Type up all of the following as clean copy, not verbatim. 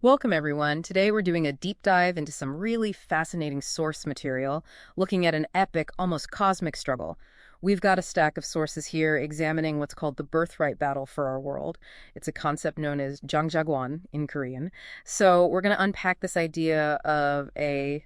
Welcome, everyone. Today we're doing a deep dive into some really fascinating source material, looking at an epic, almost cosmic struggle. We've got a stack of sources here examining what's called the birthright battle for our world. It's a concept known as Jangjagwan in Korean. So we're going to unpack this idea of a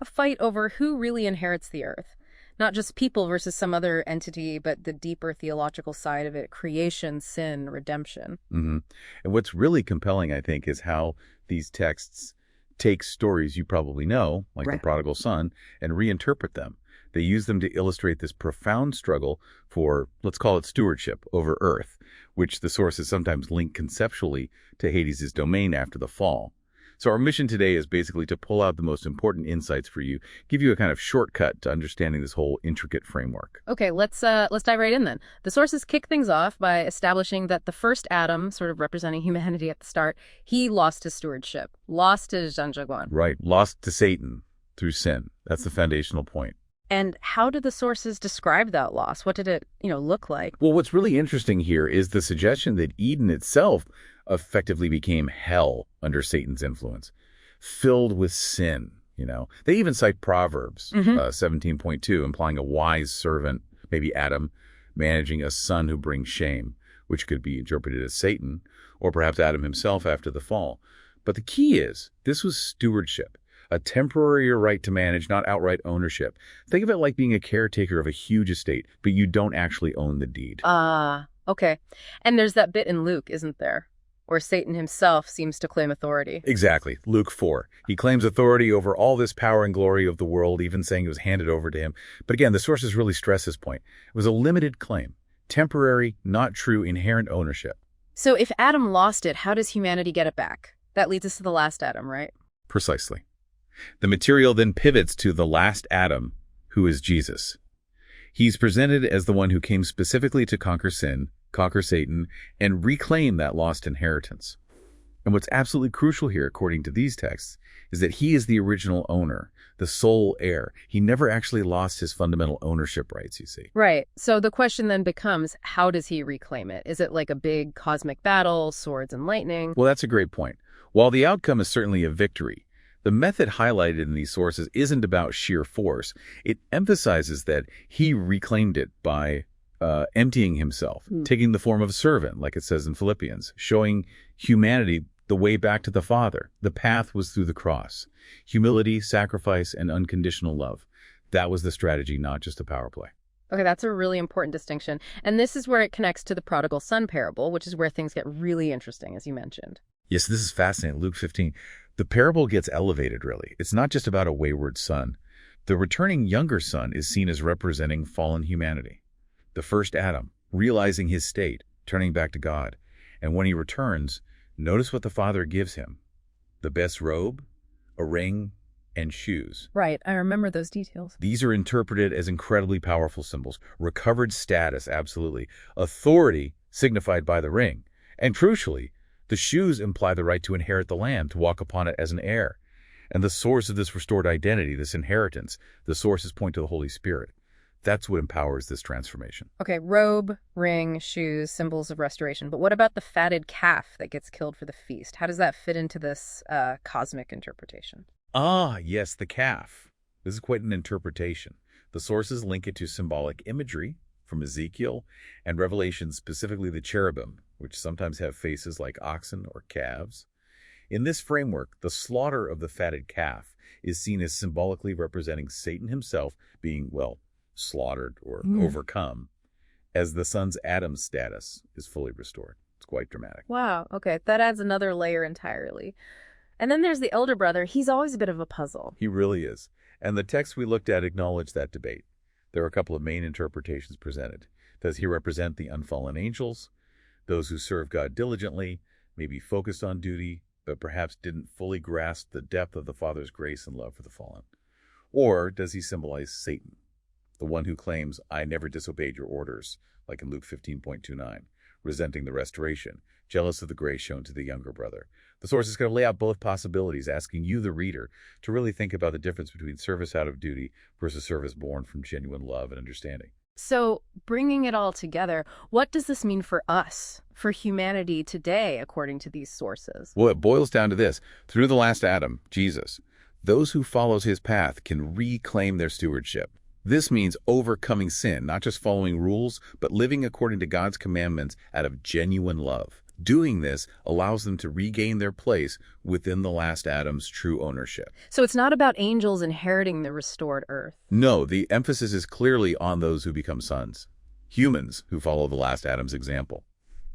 fight over who really inherits the earth. Not just people versus some other entity, but the deeper theological side of it, creation, sin, redemption. hmm And what's really compelling, I think, is how these texts take stories you probably know, like the Right. prodigal son, and reinterpret them. They use them to illustrate this profound struggle for, let's call it stewardship over earth, which the sources sometimes link conceptually to Hades' domain after the fall. So our mission today is basically to pull out the most important insights for you, give you a kind of shortcut to understanding this whole intricate framework. Okay, let's dive right in then. The sources kick things off by establishing that the first Adam, sort of representing humanity at the start, he lost his stewardship, lost his Janjagwan. Right, lost to Satan through sin. That's the foundational point. And how do the sources describe that loss? What did it, look like? Well, what's really interesting here is the suggestion that Eden itself effectively became hell under Satan's influence, filled with sin. They even cite Proverbs 17.2, implying a wise servant, maybe Adam, managing a son who brings shame, which could be interpreted as Satan, or perhaps Adam himself after the fall. But the key is, this was stewardship, a temporary right to manage, not outright ownership. Think of it like being a caretaker of a huge estate, but you don't actually own the deed. Okay. And there's that bit in Luke, isn't there? Where Satan himself seems to claim authority. Exactly. Luke 4. He claims authority over all this power and glory of the world, even saying it was handed over to him. But again, the sources really stress this point. It was a limited claim, temporary, not true, inherent ownership. So if Adam lost it, how does humanity get it back? That leads us to the last Adam, right? Precisely. The material then pivots to the last Adam, who is Jesus. He's presented as the one who came specifically to conquer sin, conquer Satan, and reclaim that lost inheritance. And what's absolutely crucial here, according to these texts, is that he is the original owner, the sole heir. He never actually lost his fundamental ownership rights, you see. Right. So the question then becomes, how does he reclaim it? Is it like a big cosmic battle, swords and lightning? Well, that's a great point. While the outcome is certainly a victory, the method highlighted in these sources isn't about sheer force. It emphasizes that he reclaimed it by emptying himself, taking the form of a servant, like it says in Philippians, showing humanity the way back to the Father. The path was through the cross. Humility, sacrifice, and unconditional love. That was the strategy, not just a power play. Okay, that's a really important distinction. And this is where it connects to the prodigal son parable, which is where things get really interesting, as you mentioned. Yes, this is fascinating. Luke 15. The parable gets elevated, really. It's not just about a wayward son. The returning younger son is seen as representing fallen humanity. The first Adam, realizing his state, turning back to God. And when he returns, notice what the Father gives him. The best robe, a ring, and shoes. Right, I remember those details. These are interpreted as incredibly powerful symbols. Recovered status, absolutely. Authority, signified by the ring. And crucially, the shoes imply the right to inherit the land, to walk upon it as an heir. And the source of this restored identity, this inheritance, the sources point to the Holy Spirit. That's what empowers this transformation. Okay, robe, ring, shoes, symbols of restoration. But what about the fatted calf that gets killed for the feast? How does that fit into this cosmic interpretation? Ah, yes, the calf. This is quite an interpretation. The sources link it to symbolic imagery from Ezekiel and Revelation, specifically the cherubim, which sometimes have faces like oxen or calves. In this framework, the slaughter of the fatted calf is seen as symbolically representing Satan himself being, slaughtered or overcome, as the son's Adam's status is fully restored. It's quite dramatic. Wow, okay, that adds another layer entirely. And then there's the elder brother. He's always a bit of a puzzle. He really is. And the texts we looked at acknowledge that debate. There are a couple of main interpretations presented. Does he represent the unfallen angels, those who serve God diligently, maybe focused on duty, but perhaps didn't fully grasp the depth of the Father's grace and love for the fallen? Or does he symbolize Satan, the one who claims, I never disobeyed your orders, like in Luke 15.29, resenting the restoration, jealous of the grace shown to the younger brother? The source is going to lay out both possibilities, asking you, the reader, to really think about the difference between service out of duty versus service born from genuine love and understanding. So, bringing it all together, what does this mean for us, for humanity today, according to these sources? Well, it boils down to this. Through the last Adam, Jesus, those who follows his path can reclaim their stewardship. This means overcoming sin, not just following rules, but living according to God's commandments out of genuine love. Doing this allows them to regain their place within the last Adam's true ownership. So it's not about angels inheriting the restored earth. No, the emphasis is clearly on those who become sons, humans who follow the last Adam's example.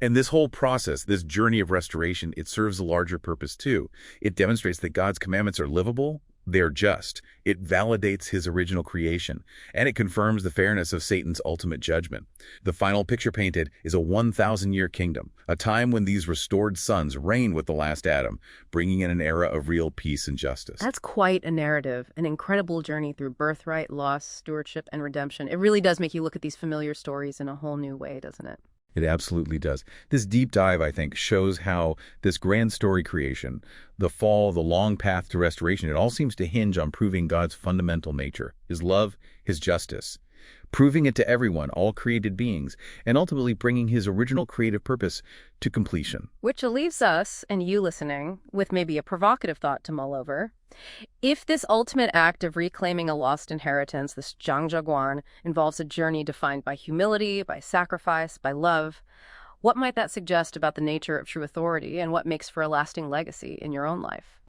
And this whole process, this journey of restoration, it serves a larger purpose too. It demonstrates that God's commandments are livable, they're just. It validates his original creation, and it confirms the fairness of Satan's ultimate judgment. The final picture painted is a 1,000-year kingdom, a time when these restored sons reign with the last Adam, bringing in an era of real peace and justice. That's quite a narrative, an incredible journey through birthright, loss, stewardship, and redemption. It really does make you look at these familiar stories in a whole new way, doesn't it? It absolutely does. This deep dive, I think, shows how this grand story creation, the fall, the long path to restoration, it all seems to hinge on proving God's fundamental nature, his love, his justice, proving it to everyone, all created beings, and ultimately bringing his original creative purpose to completion. Which leaves us, and you listening, with maybe a provocative thought to mull over. If this ultimate act of reclaiming a lost inheritance, this Zhangjiaguan, involves a journey defined by humility, by sacrifice, by love, what might that suggest about the nature of true authority and what makes for a lasting legacy in your own life?